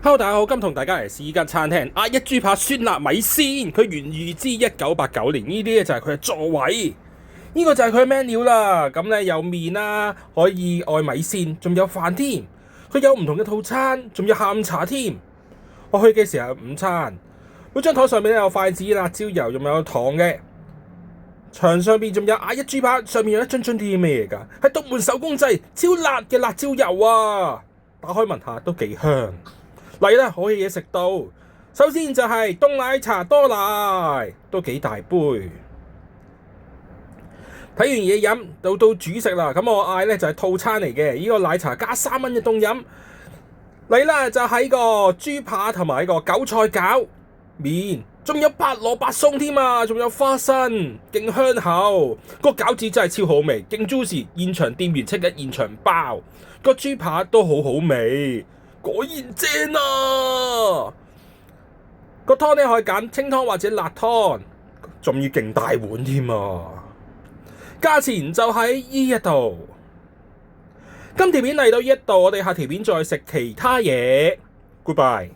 Hello，大家好，今日同大家嚟試間餐廳，1豬扒酸辣米線。佢源自1989年，呢啲咧就係佢嘅座位，呢個就係佢嘅 menu 啦。咁咧有麵啦，可以愛米線，仲有飯添。佢有唔同嘅套餐，仲有下午茶添。我去嘅時候午餐，每張台上面咧有筷子、辣椒油，仲有糖嘅。牆上邊仲有1豬扒，上面有一樽啲咩嚟㗎？係獨門手工製超辣嘅辣椒油啊！打開聞下都幾香。嚟啦，好嘢食到。首先就係凍奶茶多奶，都幾大杯。睇完嘢飲，到主食啦。咁我嗌咧就係套餐嚟嘅，呢個奶茶加3蚊嘅凍飲。嚟啦，就係個豬扒同埋個韭菜餃麵，仲有白蘿蔔鬆添啊，仲有花生，勁香口。個餃子真係超好味，勁 juicy，現場店員即刻現場包。個豬扒都好好味。果然正啊！個湯咧可以揀清湯或者辣湯，仲要勁大碗添啊！價錢就喺呢一度。今條片嚟到呢一度，我哋下條片再食其他嘢。Goodbye。